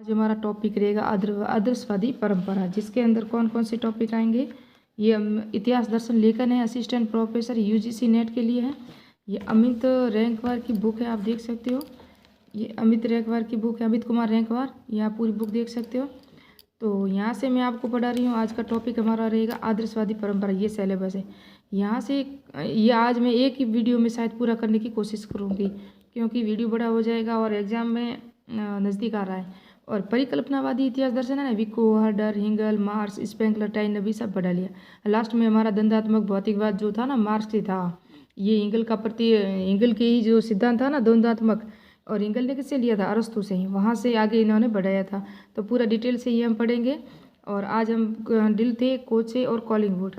आज हमारा टॉपिक रहेगा आदर्शवादी परंपरा, जिसके अंदर कौन कौन से टॉपिक आएंगे। ये इतिहास दर्शन लेखन है, असिस्टेंट प्रोफेसर यूजीसी नेट के लिए है। ये अमित रैंकवार की बुक है, आप देख सकते हो। ये अमित रैंकवार की बुक है, अमित कुमार रैंकवार। ये आप पूरी बुक देख सकते हो। तो यहाँ से मैं आपको पढ़ा रही हूँ। आज का टॉपिक हमारा रहेगा आदर्शवादी परंपरा, ये सिलेबस है। यहाँ से ये आज मैं एक ही वीडियो में शायद पूरा करने की कोशिश करूँगी, क्योंकि वीडियो बड़ा हो जाएगा और एग्ज़ाम में नज़दीक आ रहा है। और परिकल्पनावादी इतिहास दर्शन है ना, विको, हर्डर, हिंगल, मार्क्स, स्पेंगलर, टाइन, अभी सब पढ़ा लिया। लास्ट में हमारा द्वंद्वात्मक भौतिकवाद जो था ना, मार्क्स से था। ये हिंगल के ही जो सिद्धांत था ना द्वंद्वात्मक, और हिंगल ने किससे लिया था? अरस्तु से ही। वहाँ से आगे इन्होंने बढ़ाया था। तो पूरा डिटेल से ये हम पढ़ेंगे। और आज हम डिल थे, कोचे और कॉलिंगवुड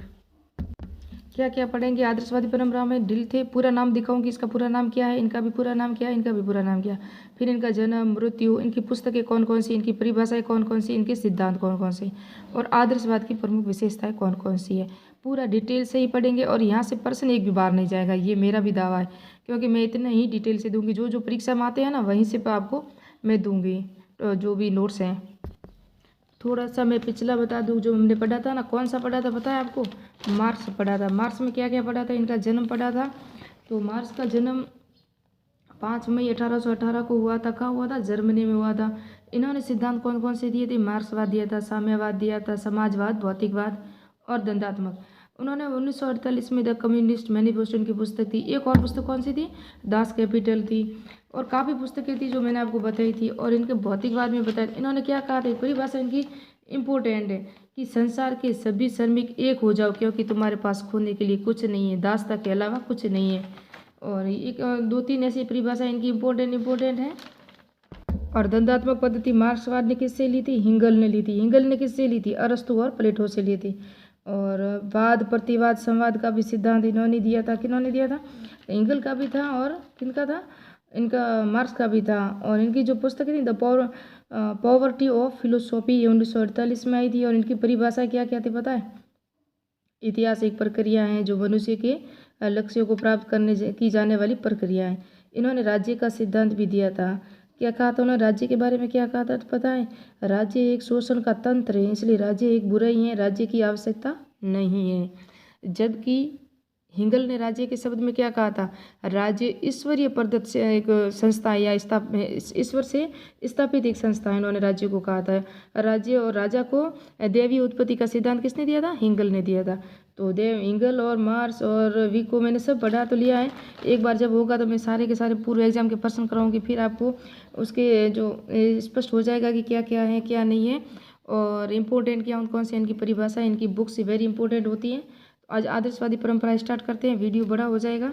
क्या क्या पढ़ेंगे आदर्शवादी परंपरा में। डिल थे, पूरा नाम दिखाऊंगी, इसका पूरा नाम क्या है, इनका भी पूरा नाम क्या है, इनका भी पूरा नाम क्या। फिर इनका जन्म, मृत्यु, इनकी पुस्तकें कौन कौन सी, इनकी परिभाषाएं कौन कौन सी, इनके सिद्धांत कौन कौन से, और आदर्शवाद की प्रमुख विशेषताएं कौन कौन सी है। पूरा डिटेल से ही पढ़ेंगे। और यहाँ से प्रश्न एक भी बार नहीं जाएगा, ये मेरा भी दावा है, क्योंकि मैं इतना ही डिटेल से दूंगी। जो जो परीक्षा में आते हैं ना, वहीं से आपको मैं दूंगी जो भी नोट्स हैं। थोड़ा सा मैं पिछला बता दूं, जो हमने पढ़ा था ना, कौन सा पढ़ा था पता है आपको? मार्क्स पढ़ा था। मार्क्स में क्या क्या पढ़ा था? इनका जन्म पढ़ा था। तो मार्क्स का जन्म 5 मई 1818 को हुआ था। कहाँ हुआ था? जर्मनी में हुआ था। इन्होंने सिद्धांत कौन कौन से दिए थे? मार्क्सवाद दिया था, साम्यवाद दिया था, समाजवाद, भौतिकवाद और द्वंद्वात्मक। उन्होंने 1948 में द कम्युनिस्ट मैनिफेस्टो की पुस्तक थी। एक और पुस्तक कौन सी थी? दास कैपिटल थी। और काफ़ी पुस्तकें थी जो मैंने आपको बताई थी। और इनके भौतिकवाद में बताया, इन्होंने क्या कहा था? परिभाषा इनकी इम्पोर्टेंट है कि संसार के सभी श्रमिक एक हो जाओ, क्योंकि तुम्हारे पास खोने के लिए कुछ नहीं है, दासता के अलावा कुछ नहीं है। और एक 2-3 ऐसी परिभाषा इनकी इम्पोर्टेंट है। और द्वंद्वात्मक पद्धति मार्क्सवाद ने किससे ली थी? हिंगल ने ली थी। हिंगल ने किससे ली थी? अरस्तु और प्लेटो से ली थी। और वाद, प्रतिवाद, संवाद का भी सिद्धांत इन्होंने दिया था। किन्होंने दिया था? हिंगल का भी था और किनका था? इनका मार्क्स का भी था। और इनकी जो पुस्तक थी द पॉवर्टी ऑफ फिलोसॉफी 1948 में आई थी। और इनकी परिभाषा क्या क्या थी पता है? इतिहास एक प्रक्रिया है जो मनुष्य के लक्ष्यों को प्राप्त करने की जाने वाली प्रक्रिया है। इन्होंने राज्य का सिद्धांत भी दिया था। क्या कहा था उन्होंने? राज्य के बारे में क्या कहा था पता है? राज्य एक शोषण का तंत्र है, इसलिए राज्य एक बुराई है, राज्य की आवश्यकता नहीं है। जबकि हिंगल ने राज्य के शब्द में क्या कहा था? राज्य ईश्वरीय प्रदत्त से एक संस्था या ईश्वर से स्थापित एक संस्था है, इन्होंने राज्य को कहा था। राज्य और राजा को दैवीय उत्पत्ति का सिद्धांत किसने दिया था? हिंगल ने दिया था। तो हिंगल और मार्क्स और विको मैंने सब पढ़ा तो लिया है। एक बार जब होगा तो मैं सारे के सारे पूर्व एग्जाम के प्रश्न कराऊंगी, फिर आपको उसके जो स्पष्ट हो जाएगा कि क्या क्या है क्या नहीं है, और इम्पोर्टेंट क्या कौन से इनकी परिभाषा, इनकी बुक्स वेरी इंपॉर्टेंट होती है। आज आदर्शवादी परंपरा स्टार्ट करते हैं। वीडियो बड़ा हो जाएगा।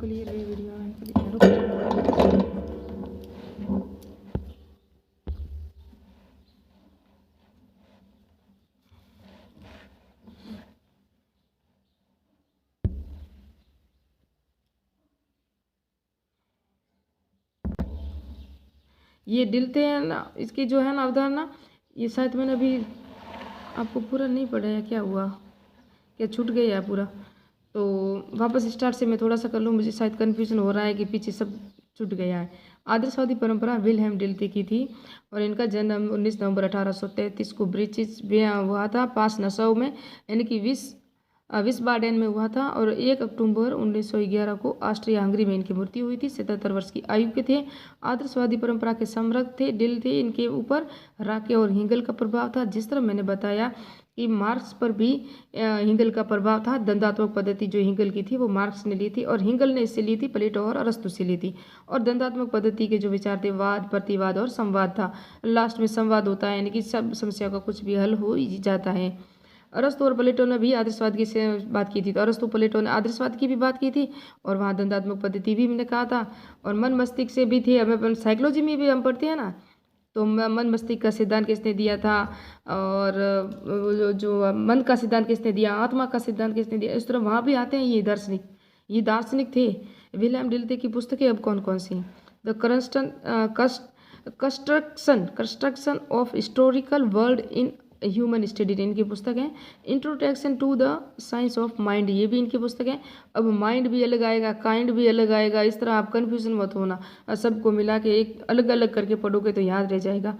क्लियर है वीडियो। ये दिलते हैं ना, इसकी जो है ना अवधारणा, ये शायद मैंने अभी आपको पूरा नहीं पढ़ाया। क्या हुआ? क्या छूट गया पूरा? तो वापस स्टार्ट से मैं थोड़ा सा कर लूँ, मुझे शायद कन्फ्यूजन हो रहा है कि पीछे सब छूट गया है। आदर्शवादी परंपरा विल्हेम डिल्थे की थी। और इनका जन्म 19 नवंबर 1833 को ब्रिटिश हुआ था, पास नसाउ में, यानी कि विस्बाडेन में हुआ था। और 1 अक्टूबर 1911 को ऑस्ट्रिया हंगरी में इनकी मृत्यु हुई थी। 77 वर्ष की आयु के थे। आदर्शवादी परंपरा के समर्थक थे, डिल थे। इनके ऊपर राके और हिंगल का प्रभाव था। जिस तरह मैंने बताया कि मार्क्स पर भी हिंगल का प्रभाव था। द्वंद्वात्मक पद्धति जो हिंगल की थी वो मार्क्स ने ली थी, और हिंगल ने इससे ली थी प्लेटो और अरस्तु से ली थी। और द्वंद्वात्मक पद्धति के जो विचार थे, वाद, प्रतिवाद और संवाद था। लास्ट में संवाद होता है, यानी कि सब समस्या का कुछ भी हल हो जाता है। अरस्तु और प्लेटो ने भी आदर्शवाद की से बात की थी। तो अरस्तु प्लेटो ने आदर्शवाद की भी बात की थी, और वहाँ द्वंद्वात्मक पद्धति भी मैंने कहा था। और मन मस्तिष्क से भी थी। हमें साइकोलॉजी में भी हम पढ़ते हैं ना, तो मन मस्तिष्क का सिद्धांत किसने दिया था, और जो मन का सिद्धांत किसने दिया, आत्मा का सिद्धांत किसने दिया, इस तरह वहाँ भी आते हैं ये दार्शनिक थे। विलियम डिल्थे की पुस्तकें अब कौन कौन सी? The construction of historical world in human study इनकी पुस्तक है। Introduction to the science of mind ये भी इनकी पुस्तक है। अब माइंड भी अलग आएगा, काइंड भी अलग आएगा, इस तरह आप कन्फ्यूजन मत होना, सबको मिला के एक अलग अलग करके पढ़ोगे तो याद रह जाएगा।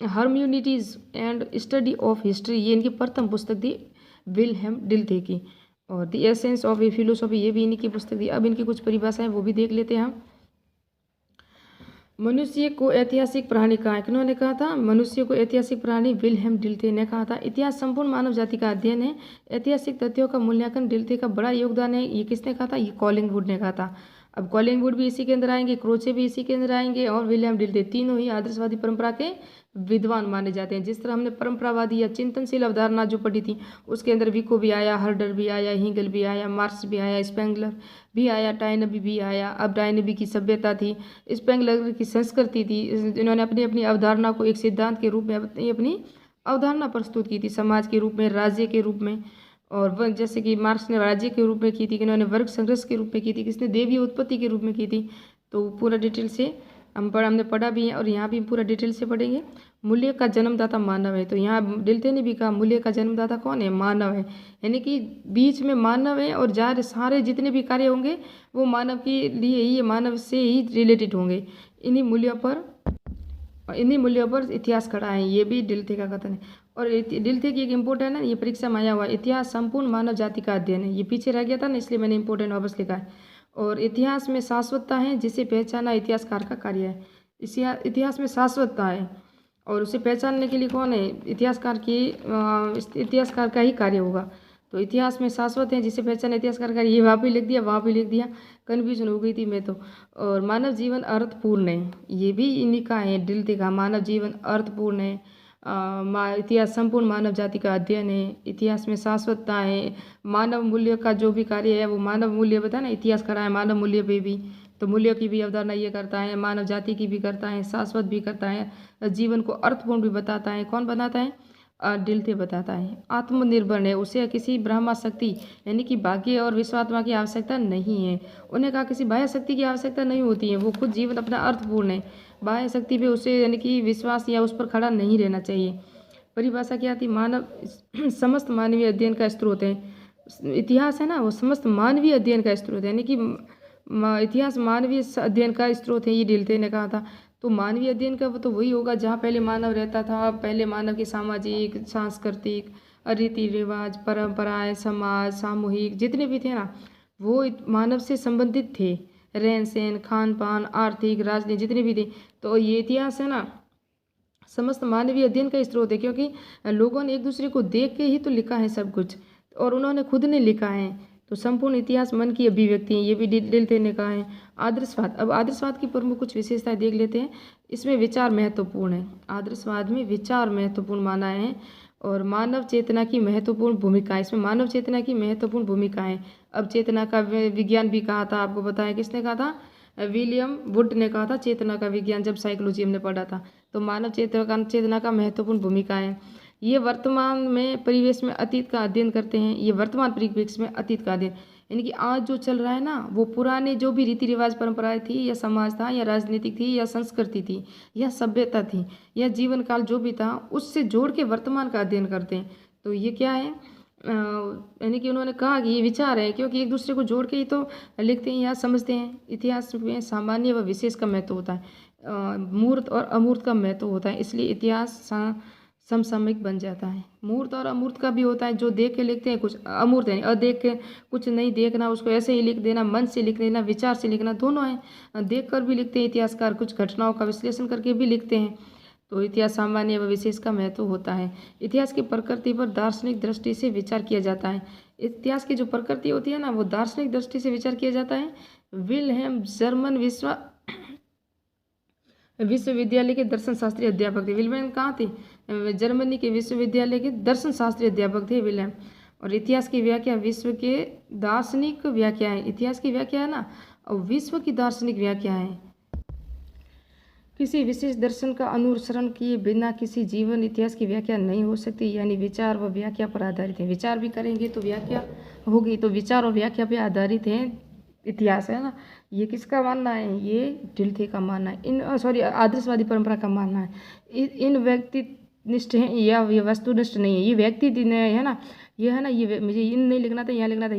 हार्मोनिटीज एंड स्टडी ऑफ हिस्ट्री ये इनकी प्रथम पुस्तक थी विल्हेम डिल्थे की। और the essence of A philosophy ये भी इन्हीं की पुस्तक थी। अब इनकी कुछ परिभाषाएं वो भी देख लेते हैं हम। मनुष्य को ऐतिहासिक प्राणी कहा, किन्होंने कहा था? मनुष्य को ऐतिहासिक प्राणी विल्हेम डिल्थे ने कहा था। इतिहास संपूर्ण मानव जाति का अध्ययन है। ऐतिहासिक तथ्यों का मूल्यांकन डिल्थे का बड़ा योगदान है। ये किसने कहा था? ये कॉलिंगवुड ने कहा था। अब कॉलिंगवुड भी इसी के अंदर आएंगे, क्रोचे भी इसी के अंदर आएंगे, और विलियम डिल्थे, तीनों ही आदर्शवादी परंपरा के विद्वान माने जाते हैं। जिस तरह हमने परंपरावादी या चिंतनशील अवधारणा जो पढ़ी थी उसके अंदर विको भी आया, हर्डर भी आया, हिगल भी आया, मार्क्स भी आया, स्पेंगलर भी आया, टाइनबी भी आया। अब टाइनबी की सभ्यता थी, स्पेंगलर की संस्कृति थी। इन्होंने अपनी अपनी अवधारणा को एक सिद्धांत के रूप में अपनी अवधारणा प्रस्तुत की थी, समाज के रूप में, राज्य के रूप में। और जैसे कि मार्क्स ने राज्य के रूप में की थी, इन्होंने वर्ग संघर्ष के रूप में की थी, किसने देवी उत्पत्ति के रूप में की थी। तो पूरा डिटेल से हमने पढ़ा भी है और यहाँ भी पूरा डिटेल से पढ़ेंगे। मूल्य का जन्मदाता मानव है, तो यहाँ डिल्थे ने भी कहा मूल्य का जन्मदाता कौन है? मानव है। यानी कि बीच में मानव है और सारे जितने भी कार्य होंगे वो मानव के लिए ही, मानव से ही रिलेटेड होंगे। इन्हीं मूल्यों पर इतिहास खड़ा है, ये भी डिल्थे का कथन है। और डिल्थे की एक इम्पोर्टेंट है, ये परीक्षा में आया हुआ, इतिहास संपूर्ण मानव जाति का अध्ययन है। ये पीछे रह गया था ना, इसलिए मैंने इम्पोर्टेंट वापस लिखा है। और इतिहास में शाश्वतता है जिसे पहचाना इतिहासकार का कार्य है। इतिहास में शाश्वतता है और उसे पहचानने के लिए कौन है? इतिहासकार का ही कार्य होगा। तो इतिहास में शाश्वत है जिसे पहचाना इतिहासकार का, ये वहाँ भी लिख दिया, वहाँ भी लिख दिया, कन्फ्यूजन हो गई थी मैं तो। और मानव जीवन अर्थपूर्ण है, ये भी इन्हीं का है, डिल्थे का। मानव जीवन अर्थपूर्ण है, इतिहास संपूर्ण मानव जाति का अध्ययन है, इतिहास में शाश्वतता है, मानव मूल्य का जो भी कार्य है वो मानव मूल्य बताया ना, इतिहास करा है मानव मूल्य पे भी, तो मूल्य की भी अवधारणा ये करता है, मानव जाति की भी करता है, शाश्वत भी करता है, जीवन को अर्थपूर्ण भी बताता है। कौन बनाता है? डिल्थे बताता है। आत्मनिर्भर है, उसे किसी ब्रह्मा शक्ति यानी कि भाग्य और विश्वात्मा की आवश्यकता नहीं है। उन्हें कहा किसी बाह्य शक्ति की आवश्यकता नहीं होती है, वो खुद जीवन अपना अर्थपूर्ण है। बाह्य शक्ति पे उसे यानी कि विश्वास या उस पर खड़ा नहीं रहना चाहिए। परिभाषा क्या थी? मानव समस्त मानवीय अध्ययन का स्रोत है। इतिहास है ना, वो समस्त मानवीय अध्ययन का स्रोत है, यानी कि इतिहास मानवीय अध्ययन का स्रोत है, ये डिल्थे ने कहा था। तो मानवीय अध्ययन का वो तो वही होगा जहाँ पहले मानव रहता था, पहले मानव के सामाजिक, सांस्कृतिक, रीति रिवाज, परंपराएं, समाज, सामूहिक जितने भी थे ना वो मानव से संबंधित थे। रहन सहन, खान पान, आर्थिक, राजनीति जितने भी थे। तो ये इतिहास है ना समस्त मानवीय अध्ययन का स्रोत है, क्योंकि लोगों ने एक दूसरे को देख के ही तो लिखा है सब कुछ, और उन्होंने खुद ने लिखा है। तो संपूर्ण इतिहास मन की अभिव्यक्ति है, ये भी डिल्थे ने कहा है। आदर्शवाद, अब आदर्शवाद की प्रमुख कुछ विशेषताएं देख लेते हैं। इसमें विचार महत्वपूर्ण है, आदर्शवाद में विचार महत्वपूर्ण माना है, और मानव चेतना की महत्वपूर्ण भूमिका है। इसमें मानव चेतना की महत्वपूर्ण भूमिका है। अब चेतना का विज्ञान भी कहा था, आपको पता है किसने कहा था? विलियम वुड ने कहा था चेतना का विज्ञान, जब साइकोलॉजी हमने पढ़ा था। तो मानव चेतना का महत्वपूर्ण भूमिका है। ये वर्तमान में परिवेश में अतीत का अध्ययन करते हैं, ये वर्तमान परिवेश में अतीत का अध्ययन, यानी कि आज जो चल रहा है ना वो पुराने जो भी रीति रिवाज परंपराएं थी, या समाज था, या राजनीतिक थी, या संस्कृति थी, या सभ्यता थी, या जीवन काल जो भी था उससे जोड़ के वर्तमान का अध्ययन करते हैं। तो ये क्या है? यानी कि उन्होंने कहा कि ये विचार है, क्योंकि एक दूसरे को जोड़ के ही तो लिखते हैं या समझते हैं। इतिहास में सामान्य व विशेष का महत्व होता है, मूर्त और अमूर्त का महत्व होता है, इसलिए इतिहास समसामयिक बन जाता है। मूर्त और अमूर्त का भी होता है, जो देख के लिखते हैं, कुछ अमूर्त है, अदेख के कुछ नहीं देखना, उसको ऐसे ही लिख देना, मन से लिख देना, विचार से लिखना, दोनों है। देख कर भी लिखते हैं इतिहासकार, कुछ घटनाओं का विश्लेषण करके भी लिखते हैं। तो इतिहास सामान्य व विशेष का महत्व होता है। इतिहास की प्रकृति पर दार्शनिक दृष्टि से विचार किया जाता है। इतिहास की जो प्रकृति होती है ना वो दार्शनिक दृष्टि से विचार किया जाता है। विल्हेम जर्मन विश्वविद्यालय के दर्शन शास्त्री अध्यापक थे। विल्हेम कहाँ थे? जर्मनी के विश्वविद्यालय के दर्शन शास्त्री अध्यापक थे विल्हेम। और इतिहास की व्याख्या विश्व के दार्शनिक व्याख्या है। इतिहास की व्याख्या है ना, और विश्व की दार्शनिक व्याख्या है। किसी विशेष दर्शन का अनुसरण किए बिना किसी जीवन इतिहास की व्याख्या नहीं हो सकती, यानी विचार व व्याख्या पर आधारित है। विचार भी करेंगे तो व्याख्या होगी, तो विचार और व्याख्या पे आधारित है इतिहास, है ना। ये किसका मानना है? ये डिल्थे का मानना है। आदर्शवादी परंपरा का मानना है। इन निष्ठ है या ये वस्तुनिष्ठ नहीं है। ये व्यक्ति है ना, ये है ना, ये मुझे इन नहीं लिखना था, यहाँ लिखना था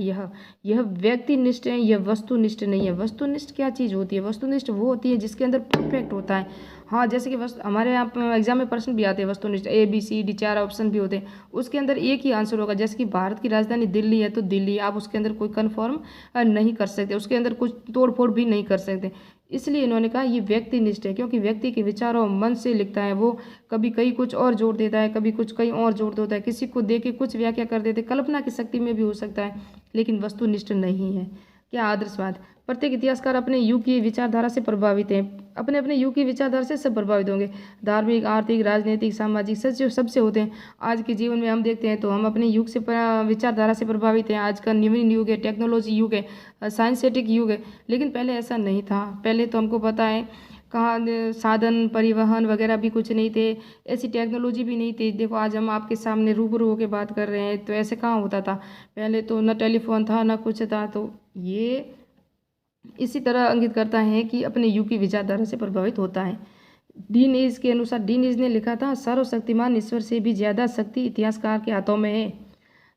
यह व्यक्तिनिष्ठ है, यह वस्तुनिष्ठ नहीं है। वस्तुनिष्ठ क्या चीज़ होती है? वस्तुनिष्ठ वो होती है जिसके अंदर परफेक्ट होता है। हाँ, जैसे कि हमारे यहाँ एग्जाम में प्रश्न भी आते हैं वस्तुनिष्ठ, ABCD 4 ऑप्शन भी होते हैं, उसके अंदर एक ही आंसर होगा। जैसे कि भारत की राजधानी दिल्ली है तो दिल्ली, आप उसके अंदर कोई कन्फर्म नहीं कर सकते, उसके अंदर कुछ तोड़ फोड़ भी नहीं कर सकते। इसलिए इन्होंने कहा ये व्यक्तिनिष्ठ है, क्योंकि व्यक्ति के विचारों मन से लिखता है। वो कभी कहीं कुछ और जोड़ देता है, कभी कुछ कहीं और जोड़ देता है, किसी को दे के कुछ व्याख्या कर देते, कल्पना की शक्ति में भी हो सकता है, लेकिन वस्तुनिष्ठ नहीं है। क्या आदर्शवाद? प्रत्येक इतिहासकार अपने युग की विचारधारा से प्रभावित हैं, अपने अपने युग की विचारधारा से सब प्रभावित होंगे। धार्मिक, आर्थिक, राजनीतिक, सामाजिक, सच सबसे होते हैं। आज के जीवन में हम देखते हैं तो हम अपने युग से विचारधारा से प्रभावित हैं। आज का नवीन युग है, टेक्नोलॉजी युग है, साइंसेटिक युग है, लेकिन पहले ऐसा नहीं था। पहले तो हमको पता है कहाँ साधन परिवहन वगैरह भी कुछ नहीं थे, ऐसी टेक्नोलॉजी भी नहीं थी। देखो आज हम आपके सामने रूबरू होकर बात कर रहे हैं, तो ऐसे कहाँ होता था? पहले तो न टेलीफोन था न कुछ था। तो ये इसी तरह इंगित करता है कि अपने युग की विचारधारा से प्रभावित होता है। डीन एज के अनुसार, डीन एज ने लिखा था, सर्वशक्तिमान ईश्वर से भी ज्यादा शक्ति इतिहासकार के हाथों में है।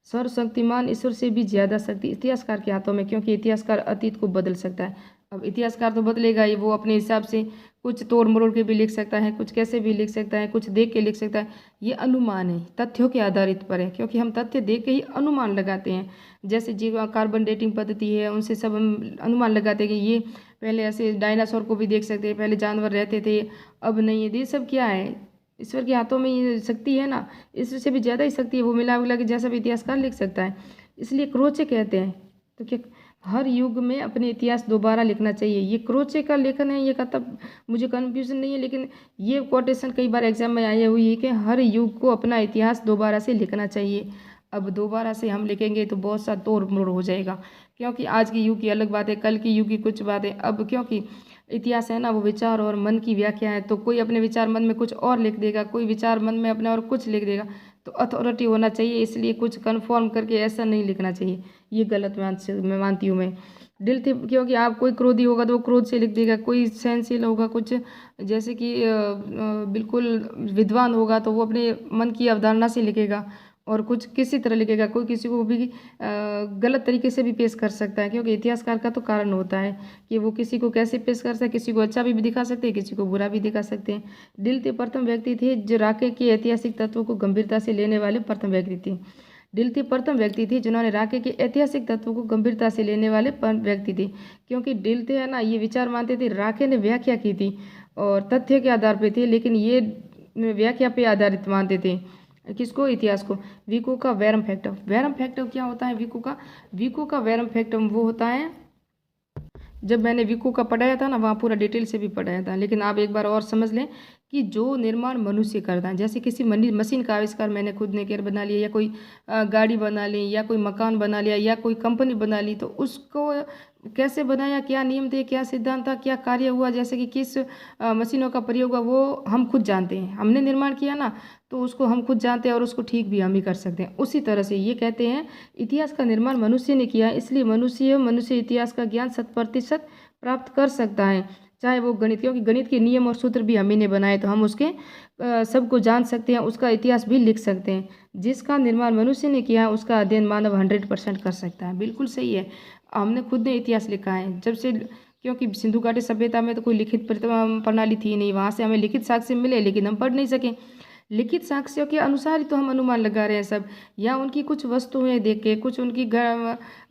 सर्वशक्तिमान ईश्वर से भी ज्यादा शक्ति इतिहासकार के हाथों में, क्योंकि इतिहासकार अतीत को बदल सकता है। अब इतिहासकार तो बदलेगा ही, वो अपने हिसाब से कुछ तोड़ मरोड़ के भी लिख सकता है, कुछ कैसे भी लिख सकता है, कुछ देख के लिख सकता है। ये अनुमान है, तथ्यों के आधारित पर है, क्योंकि हम तथ्य देख के ही अनुमान लगाते हैं। जैसे जीव कार्बन डेटिंग पद्धति है, उनसे सब हम अनुमान लगाते हैं कि ये पहले ऐसे डायनासोर को भी देख सकते हैं, पहले जानवर रहते थे, अब नहीं है। ये सब क्या है? ईश्वर के हाथों में ये शक्ति है ना, ईश्वर से भी ज़्यादा ही शक्ति है, वो मिला मिला के जैसा भी इतिहासकार लिख सकता है। इसलिए क्रोचे कहते हैं। तो क्या हर युग में अपने इतिहास दोबारा लिखना चाहिए, ये क्रोचे का लेखन है। ये का तब मुझे कन्फ्यूजन नहीं है, लेकिन ये कोटेशन कई बार एग्जाम में आई हुई है कि हर युग को अपना इतिहास दोबारा से लिखना चाहिए। अब दोबारा से हम लिखेंगे तो बहुत सा तोड़ मोड़ हो जाएगा, क्योंकि आज की युग की अलग बात है, कल की युग की कुछ बात है। अब क्योंकि इतिहास है ना, वो विचार और मन की व्याख्या है, तो कोई अपने विचार मन में कुछ और लिख देगा, कोई विचार मन में अपने और कुछ लिख देगा। तो अथॉरिटी होना चाहिए, इसलिए कुछ कन्फर्म करके ऐसा नहीं लिखना चाहिए। ये गलत मैं मानती हूँ मैं। दिल थे, क्योंकि आप कोई क्रोधी होगा तो वो क्रोध से लिख देगा, कोई सहनशील होगा, कुछ जैसे कि बिल्कुल विद्वान होगा तो वो अपने मन की अवधारणा से लिखेगा, और कुछ किसी तरह लिखेगा। कोई किसी को भी गलत तरीके से भी पेश कर सकता है, क्योंकि इतिहासकार का तो कारण होता है कि वो किसी को कैसे पेश कर सकते हैं। किसी को अच्छा भी दिखा सकते हैं, किसी को बुरा भी दिखा सकते हैं। डिल्थे प्रथम व्यक्ति थे जो राके के ऐतिहासिक तत्वों को गंभीरता से लेने वाले प्रथम व्यक्ति थे। डिल्थे प्रथम व्यक्ति थे जिन्होंने राके के ऐतिहासिक तत्वों को गंभीरता से लेने वाले व्यक्ति थे, क्योंकि डिल्थे है ना, ये विचार मानते थे, राके ने व्याख्या की थी और तथ्य के आधार पर थे, लेकिन ये व्याख्या पे आधारित मानते थे। किसको? इतिहास को। विको का वैरम फैक्टम। वैरम फैक्टम क्या होता है? विको का वैरम फैक्टम वो होता है, जब मैंने विको का पढ़ाया था ना, वहाँ पूरा डिटेल से भी पढ़ाया था, लेकिन आप एक बार और समझ लें कि जो निर्माण मनुष्य करता है, जैसे किसी मशीन का आविष्कार मैंने खुद ने कर बना लिया, या कोई गाड़ी बना ली, या कोई मकान बना लिया, या कोई कंपनी बना ली, तो उसको कैसे बनाया, क्या नियम थे, क्या सिद्धांत था, क्या कार्य हुआ, जैसे कि किस मशीनों का प्रयोग हुआ, वो हम खुद जानते हैं। हमने निर्माण किया ना, तो उसको हम खुद जानते हैं और उसको ठीक भी हम ही कर सकते हैं। उसी तरह से ये कहते हैं इतिहास का निर्माण मनुष्य ने किया, इसलिए मनुष्य इतिहास का ज्ञान 100% प्राप्त कर सकता है, चाहे वो गणित, क्योंकि गणित के नियम और सूत्र भी हम ही ने बनाए, तो हम उसके सबको जान सकते हैं, उसका इतिहास भी लिख सकते हैं। जिसका निर्माण मनुष्य ने किया उसका अध्ययन मानव 100% कर सकता है। बिल्कुल सही है, हमने खुद ने इतिहास लिखा है जब से, क्योंकि सिंधु घाटी सभ्यता में तो कोई लिखित प्रणाली थी नहीं, वहाँ से हमें लिखित साक्ष्य मिले, लेकिन हम पढ़ नहीं सके। लिखित साक्ष्यों के अनुसार ही तो हम अनुमान लगा रहे हैं सब, या उनकी कुछ वस्तुएं देख के, कुछ उनकी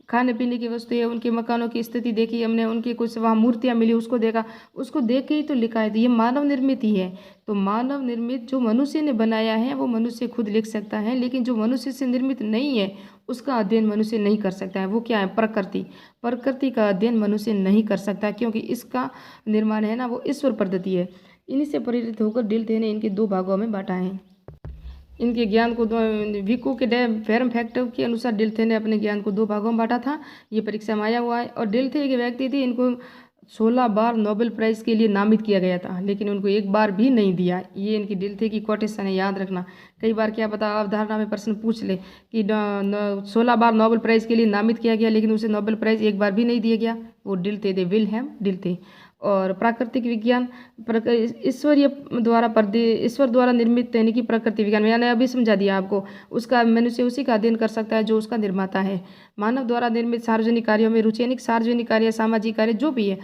खाने पीने की वस्तुएं, उनके मकानों की स्थिति देखी हमने, उनकी कुछ वहाँ मूर्तियाँ मिली, उसको देखा, उसको देख के ही तो लिखा है। तो ये मानव निर्मित ही है। तो मानव निर्मित जो मनुष्य ने बनाया है वो मनुष्य खुद लिख सकता है, लेकिन जो मनुष्य से निर्मित नहीं है उसका अध्ययन मनुष्य नहीं कर सकता है। वो क्या है? प्रकृति का अध्ययन मनुष्य नहीं कर सकता, क्योंकि इसका निर्माण है ना, वो ईश्वर पद्धति है। इन्हीं से प्रेरित होकर डिल्थे ने इनके 2 भागों में बांटा है। इनके ज्ञान को विको के वैरम फैक्टम के अनुसार डिल्थे ने अपने ज्ञान को 2 भागों में बांटा था। ये परीक्षा में आया हुआ है। और डिल्थे एक व्यक्ति थे, इनको 16 बार नोबेल प्राइज़ के लिए नामित किया गया था, लेकिन उनको एक बार भी नहीं दिया। ये इनकी डिल्थे की कोटेशन है, याद रखना। कई बार क्या पता अवधारणा में प्रश्न पूछ ले कि 16 बार नोबेल प्राइज़ के लिए नामित किया गया, लेकिन उसे नोबेल प्राइज़ एक बार भी नहीं दिया गया। वो डिल्थे थे, विल्हेम डिल्थे। और प्राकृतिक विज्ञान ईश्वर द्वारा निर्मित यानी कि प्रकृति विज्ञान, मैंने अभी समझा दिया आपको। उसका मनुष्य उसी का अध्ययन कर सकता है जो उसका निर्माता है। मानव द्वारा निर्मित सार्वजनिक कार्यों में रुचि, यानी सार्वजनिक कार्य, सामाजिक कार्य जो भी है,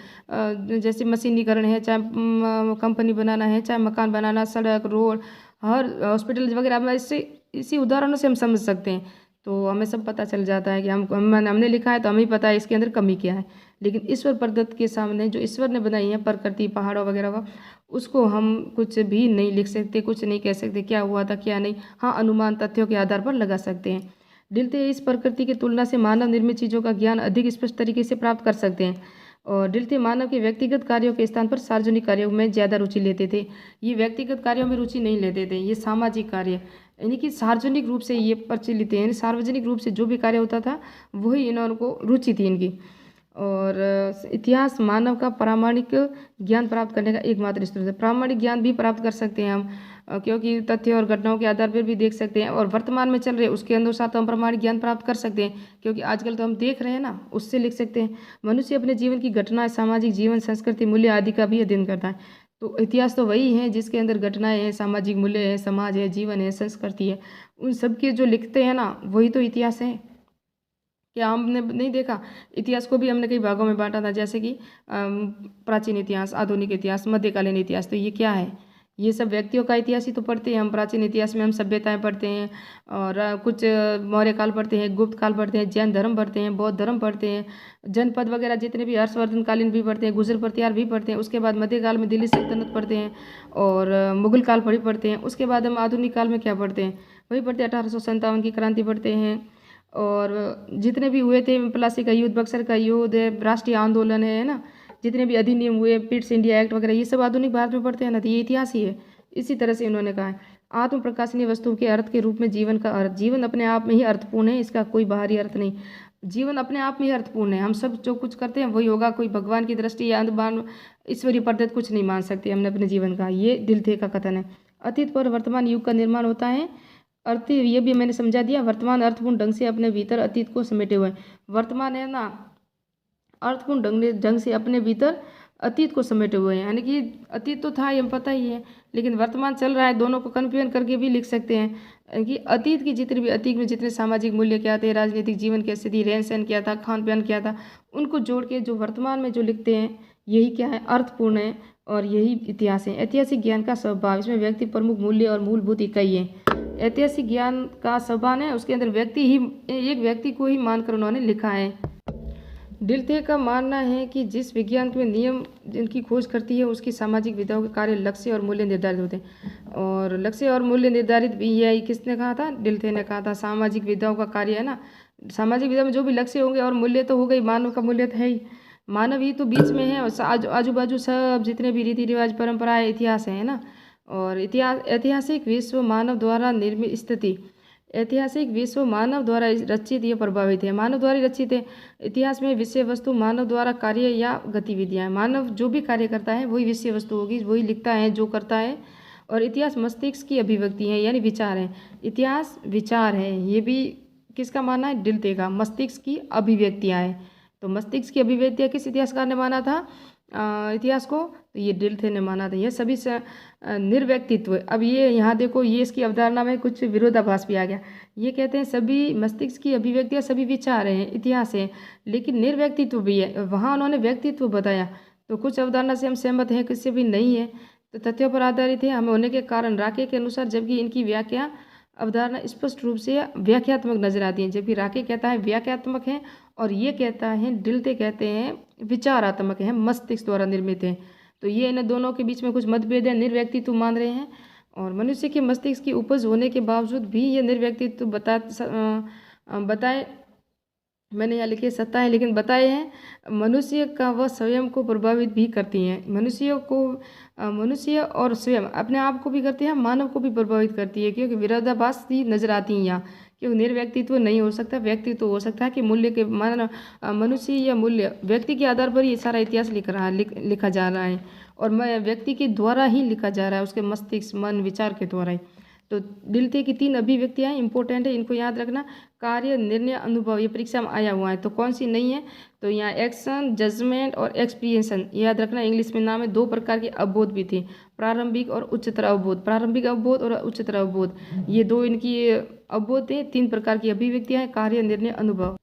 जैसे मशीनीकरण है, चाहे कंपनी बनाना है, चाहे मकान बनाना, सड़क, रोड, हर हॉस्पिटल वगैरह में, इससे इसी उदाहरणों से हम समझ सकते हैं। तो हमें सब पता चल जाता है कि हमने लिखा है तो हमें पता है इसके अंदर कमी क्या है। लेकिन ईश्वर प्रदत्त के सामने जो ईश्वर ने बनाई है प्रकृति, पहाड़ों वगैरह का, उसको हम कुछ भी नहीं लिख सकते, कुछ नहीं कह सकते क्या हुआ था क्या नहीं। हाँ, अनुमान तथ्यों के आधार पर लगा सकते हैं। डिल्थे इस प्रकृति की तुलना से मानव निर्मित चीज़ों का ज्ञान अधिक स्पष्ट तरीके से प्राप्त कर सकते हैं। और डिल्थे मानव के व्यक्तिगत कार्यों के स्थान पर सार्वजनिक कार्यों में ज़्यादा रुचि लेते थे। ये व्यक्तिगत कार्यों में रुचि नहीं लेते थे, ये सामाजिक कार्य, यानी कि सार्वजनिक रूप से ये प्रचलित है, यानी सार्वजनिक रूप से जो भी कार्य होता था वही इनको रुचि थी इनकी। और इतिहास मानव का प्रामाणिक ज्ञान प्राप्त करने का एकमात्र स्रोत है। प्रामाणिक ज्ञान भी प्राप्त कर सकते हैं हम, क्योंकि तथ्य और घटनाओं के आधार पर भी देख सकते हैं, और वर्तमान में चल रहे उसके अनुसार तो हम प्रामाणिक ज्ञान प्राप्त कर सकते हैं, क्योंकि आजकल तो हम देख रहे हैं ना, उससे लिख सकते हैं। मनुष्य अपने जीवन की घटनाएं, सामाजिक जीवन, संस्कृति, मूल्य आदि का भी अध्ययन करता है। तो इतिहास तो वही है जिसके अंदर घटनाएं हैं, सामाजिक मूल्य है, समाज है, जीवन है, संस्कृति है, उन सब के जो लिखते हैं ना, वही तो इतिहास है। क्या हमने नहीं देखा, इतिहास को भी हमने कई भागों में बांटा था, जैसे कि प्राचीन इतिहास, आधुनिक इतिहास, मध्यकालीन इतिहास। तो ये क्या है, ये सब व्यक्तियों का इतिहास ही तो पढ़ते हैं हम। प्राचीन इतिहास में हम सभ्यताएं पढ़ते हैं, और कुछ मौर्य काल पढ़ते हैं, गुप्त काल पढ़ते हैं, जैन धर्म पढ़ते हैं, बौद्ध धर्म पढ़ते हैं, जनपद वगैरह जितने भी, हर्षवर्धन कालीन भी पढ़ते हैं, गुजर प्रत्यार भी पढ़ते हैं। उसके बाद मध्यकाल में दिल्ली सल्तनत पढ़ते हैं, और मुगल काल पढ़ते हैं। उसके बाद हम आधुनिक काल में क्या पढ़ते हैं, वही पढ़ते हैं 1857 की क्रांति पढ़ते हैं, और जितने भी हुए थे, प्लासी का युद्ध, बक्सर का युद्ध, राष्ट्रीय आंदोलन है ना, जितने भी अधिनियम हुए, पिट्स इंडिया एक्ट वगैरह, ये सब आधुनिक भारत में पढ़ते हैं ना, तो ये इतिहास ही है। इसी तरह से इन्होंने कहा है, आत्म प्रकाशनीय वस्तु के अर्थ के रूप में जीवन का अर्थ, जीवन अपने आप में ही अर्थपूर्ण है, इसका कोई बाहरी अर्थ नहीं। जीवन अपने आप में ही अर्थपूर्ण है, हम सब जो कुछ करते हैं वही होगा, कोई भगवान की दृष्टि या अंधमान ईश्वरीय प्रदत्त कुछ नहीं मान सकते हमने अपने जीवन का। ये डिल्थे का कथन है। अतीत पर वर्तमान युग का निर्माण होता है। अर्थ ये भी मैंने समझा दिया, वर्तमान अर्थपूर्ण ढंग से अपने भीतर अतीत को समेटे हुए। वर्तमान है ना, अर्थपूर्ण ढंग से अपने भीतर अतीत को समेटे हुए हैं, यानी कि अतीत तो था, ये हम पता ही है, लेकिन वर्तमान चल रहा है, दोनों को कन्फ्यूजन करके भी लिख सकते हैं कि अतीत की जितने भी, अतीत में जितने सामाजिक मूल्य क्या थे, राजनीतिक जीवन की स्थिति, रहन सहन क्या था, खान पान क्या था, उनको जोड़ के जो वर्तमान में जो लिखते हैं, यही क्या है, अर्थपूर्ण है, और यही इतिहास है। ऐतिहासिक ज्ञान का स्वभाव, इसमें व्यक्ति प्रमुख मूल्य और मूलभूत इकाई है। ऐतिहासिक ज्ञान का स्वभाव है, उसके अंदर व्यक्ति ही, एक व्यक्ति को ही मानकर उन्होंने लिखा है। डिल्थे का मानना है कि जिस विज्ञान में नियम जिनकी खोज करती है, उसकी सामाजिक विधाओं के कार्य, लक्ष्य और मूल्य निर्धारित होते हैं। और लक्ष्य और मूल्य निर्धारित भी है, किसने कहा था, डिल्थे ने कहा था। सामाजिक विधाओं का कार्य है ना, सामाजिक विधा में जो भी लक्ष्य होंगे, और मूल्य तो हो गई, मानव का मूल्य तो है ही, मानव ही तो बीच में है, और आजू बाजू सब जितने भी रीति रिवाज, परंपराएं, इतिहास है ना। और ऐतिहासिक विश्व मानव द्वारा निर्मित स्थिति, ऐतिहासिक विश्व मानव द्वारा रचित या प्रभावित है, मानव द्वारा रचित है। इतिहास में विषय वस्तु मानव द्वारा कार्य या गतिविधियाँ, मानव जो भी कार्य करता है वही विषय वस्तु होगी, वही लिखता है जो करता है। और इतिहास मस्तिष्क की अभिव्यक्ति है, यानी विचार है। इतिहास विचार है, ये भी किसका मानना है, डिल्थे का। मस्तिष्क की अभिव्यक्तियाँ हैं, तो मस्तिष्क की अभिव्यक्तियाँ किस इतिहासकार ने माना था इतिहास को, तो ये डिल्थे ने माना था। यह सभी निर्व्यक्तित्व, अब ये यहाँ देखो, ये इसकी अवधारणा में कुछ विरोधाभास भी आ गया। ये कहते हैं सभी मस्तिष्क की अभिव्यक्तियाँ, सभी विचार हैं, इतिहास है, लेकिन निर्व्यक्तित्व भी है, वहाँ उन्होंने व्यक्तित्व बताया। तो कुछ अवधारणा से हम सहमत हैं, किससे भी नहीं है, तो तथ्यों पर आधारित है, हमें होने के कारण राके के अनुसार, जबकि इनकी व्याख्या अवधारणा स्पष्ट रूप से व्याख्यात्मक नजर आती है। जबकि राके कहता है व्याख्यात्मक है, और ये कहता है, डिल्थे कहते हैं विचारात्मक है, मस्तिष्क द्वारा निर्मित है। तो ये इन दोनों के बीच में कुछ मतभेद है, निर्व्यक्तित्व मान रहे हैं। और मनुष्य के मस्तिष्क की उपज होने के बावजूद भी ये निर्व्यक्तित्व बताए, मैंने यहाँ लिखे सत्ता है, लेकिन बताए हैं मनुष्य का वह स्वयं को प्रभावित भी करती हैं। मनुष्य और स्वयं अपने आप को भी करते हैं, मानव को भी प्रभावित करती है, क्योंकि विरोधाभास ही नजर आती हैं यहाँ। क्योंकि निर्व्यक्तित्व नहीं हो सकता, व्यक्तित्व हो सकता है कि मूल्य के मनुष्य या मूल्य, व्यक्ति के आधार पर ये सारा इतिहास लिखा जा रहा है, और व्यक्ति के द्वारा ही लिखा जा रहा है, उसके मस्तिष्क, मन, विचार के द्वारा ही। तो दिलते की 3 अभिव्यक्तियाँ इंपॉर्टेंट है, इनको याद रखना। कार्य, निर्णय, अनुभव, ये परीक्षा में आया हुआ है। तो कौन सी नहीं है? तो यहाँ एक्शन, जजमेंट और एक्सपीरियंसन याद रखना। इंग्लिश में नाम है। 2 प्रकार के अवबोध भी थे, प्रारंभिक और उच्चतर अवबोध। प्रारंभिक अवबोध और उच्चतर अवबोध, ये 2 इनकी अवबोध थे। 3 प्रकार की अभिव्यक्तियाँ हैं, कार्य, निर्णय, अनुभव।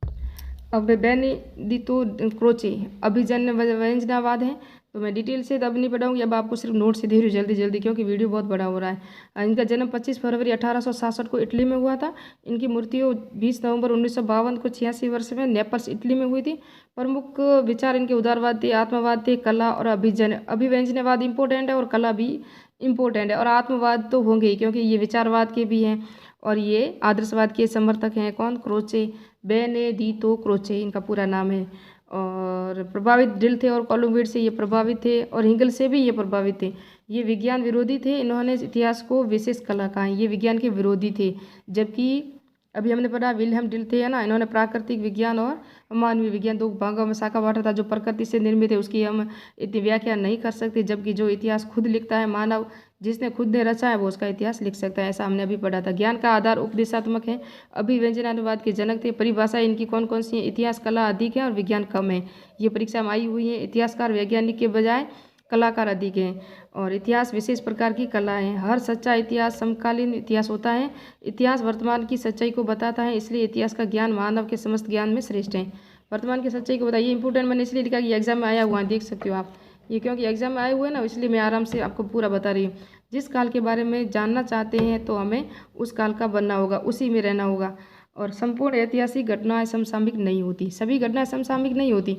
अब बेनेडितो क्रोचे अभिजन्य व्यंजनावाद है। तो मैं डिटेल से तो अब नहीं पढ़ाऊंगी, अब आपको सिर्फ नोट से दे रही हूँ जल्दी जल्दी, क्योंकि वीडियो बहुत बड़ा हो रहा है। इनका जन्म 25 फरवरी 1867 को इटली में हुआ था। इनकी मृत्यु 20 नवंबर 1952 को 86 वर्ष में नेपल्स इटली में हुई थी। प्रमुख विचार इनके उदारवाद थे, आत्मवाद थे, कला और अभिव्यंजनवाद इंपॉर्टेंट है और कला भी इम्पोर्टेंट है, और आत्मवाद तो होंगे ही क्योंकि ये विचारवाद के भी हैं और ये आदर्शवाद के समर्थक हैं। कौन? क्रोचे, बेनेडितो क्रोचे इनका पूरा नाम है। और प्रभावित डिल थे और कोलुम्बिड से ये प्रभावित थे, और हिगल से भी ये प्रभावित थे। ये विज्ञान विरोधी थे, इन्होंने इतिहास को विशेष कला कहा है, ये विज्ञान के विरोधी थे। जबकि अभी हमने पढ़ा विल्हेम डिल थे, है ना, इन्होंने प्राकृतिक विज्ञान और मानवीय विज्ञान 2 भागों में शाखा बांटा था। जो प्रकृति से निर्मित है उसकी हम इतनी व्याख्या नहीं कर सकते, जबकि जो इतिहास खुद लिखता है मानव, जिसने खुद ने रचा है, वो उसका इतिहास लिख सकता है। ऐसा हमने अभी पढ़ा था। ज्ञान का आधार उपदेशात्मक है, अभिव्यंजनानुवाद के जनक थे। परिभाषा इनकी कौन कौन सी है? इतिहास कला अधिक है और विज्ञान कम है, ये परीक्षा में आई हुई है। इतिहासकार वैज्ञानिक के बजाय कलाकार अधिक हैं, और इतिहास विशेष प्रकार की कला है। हर सच्चा इतिहास समकालीन इतिहास होता है। इतिहास वर्तमान की सच्चाई को बताता है, इसलिए इतिहास का ज्ञान मानव के समस्त ज्ञान में श्रेष्ठ है। वर्तमान की सच्चाई को बताइए, इंपोर्टेंट मैंने इसलिए लिखा कि एग्जाम में आया हुआ है, देख सकते हो आप ये, क्योंकि एग्जाम में आए हुए हैं ना, इसलिए मैं आराम से आपको पूरा बता रही हूँ। जिस काल के बारे में जानना चाहते हैं तो हमें उस काल का बनना होगा, उसी में रहना होगा। और संपूर्ण ऐतिहासिक घटनाएं समसामयिक नहीं होती, सभी घटनाएं समसामयिक नहीं होती।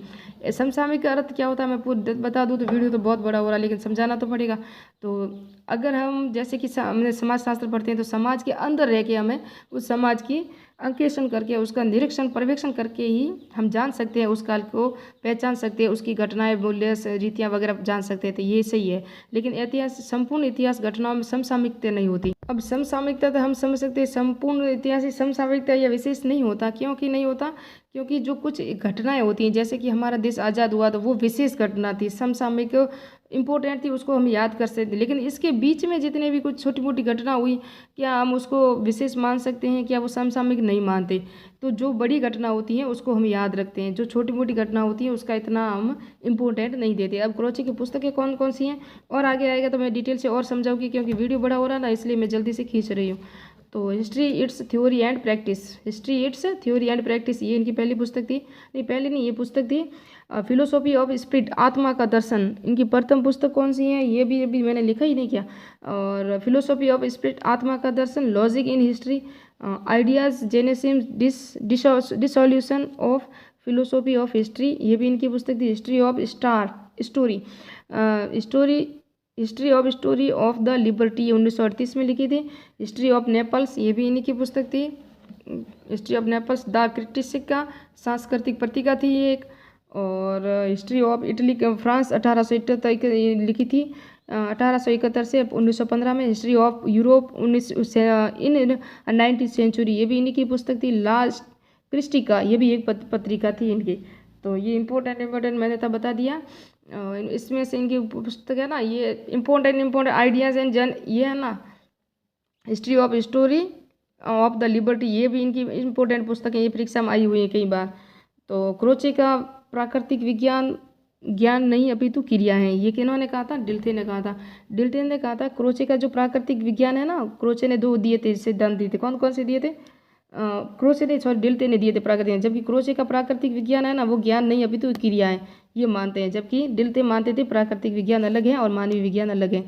समसामयिक का अर्थ क्या होता है मैं पूरा बता दूं तो वीडियो तो बहुत बड़ा हो रहा है, लेकिन समझाना तो पड़ेगा। तो अगर हम जैसे कि हमने समाज शास्त्र पढ़ते हैं, तो समाज के अंदर रह के हमें उस समाज की अंकेक्षण करके, उसका निरीक्षण पर्यवेक्षण करके ही हम जान सकते हैं, उस काल को पहचान सकते हैं, उसकी घटनाएं, मूल्य, रीतियाँ वगैरह जान सकते हैं। तो ये सही है, लेकिन इतिहास, संपूर्ण इतिहास घटनाओं में समसामयिकता नहीं होती। अब समसामयिकता तो हम समझ सकते हैं, संपूर्ण इतिहास समसामयिकता या विशेष नहीं होता। क्योंकि नहीं होता? क्योंकि जो कुछ घटनाएं होती हैं, जैसे कि हमारा देश आज़ाद हुआ तो वो विशेष घटना थी, समसामयिक इम्पोर्टेंट थी, उसको हम याद कर सकते। लेकिन इसके बीच में जितने भी कुछ छोटी मोटी घटना हुई, क्या हम उसको विशेष मान सकते हैं? क्या वो समसामयिक नहीं मानते? तो जो बड़ी घटना होती है उसको हम याद रखते हैं, जो छोटी मोटी घटना होती है उसका इतना हम इम्पोर्टेंट नहीं देते। अब क्रोचे की पुस्तकें कौन कौन सी हैं और आगे आएगा तो मैं डिटेल से और समझाऊंगी, क्योंकि वीडियो बड़ा हो रहा है ना, इसलिए मैं जल्दी से खींच रही हूँ। तो history it's theory and practice, history it's theory and practice, ये इनकी पहली पुस्तक थी। नहीं, पहली नहीं, ये पुस्तक थी फिलोसॉफी ऑफ स्पिरिट, आत्मा का दर्शन, इनकी प्रथम पुस्तक कौन सी है? ये भी अभी मैंने लिखा ही नहीं किया। और फिलोसॉफी ऑफ स्पिरिट, आत्मा का दर्शन, logic in history, ideas, genesis, dissolution of philosophy of history, ये भी इनकी पुस्तक थी। History of history of story of the liberty 1938 में लिखी थी। हिस्ट्री ऑफ नेपल्स, ये भी इन्हीं की पुस्तक थी। History of Naples, the critic का सांस्कृतिक पत्रिका थी एक। और हिस्ट्री ऑफ इटली, फ्रांस 1871 लिखी थी, 1871 से 1915 में। History of Europe 19th century, ये भी इन्हीं की पुस्तक थी। लास्ट क्रिस्टिका, ये भी एक पत्रिका थी इनकी। तो ये इम्पोर्टेंट मैंने तब बता दिया। इसमें से इनकी पुस्तक है ना, ये इम्पोर्टेंट आइडियाज़ एंड ये है ना, history of story of the liberty, ये भी इनकी इम्पोर्टेंट पुस्तक है, ये परीक्षा में आई हुई है कई बार। तो क्रोचे का प्राकृतिक विज्ञान ज्ञान नहीं अपितु क्रिया है, ये किन्होंने कहा था? डिल्थे ने कहा था। डिल्थे ने कहा था क्रोचे का जो प्राकृतिक विज्ञान है ना, क्रोचे ने 2 दिए थे, सिद्धांत दिए थे। कौन कौन से दिए थे? क्रोचे ने, सॉरी, डिल्थे ने दिए थे प्राकृतिक। जबकि क्रोचे का प्राकृतिक विज्ञान है ना, वो ज्ञान नहीं अपितु क्रिया है, ये मानते हैं। जबकि डिल्थे मानते थे प्राकृतिक विज्ञान अलग है और मानवीय विज्ञान अलग है।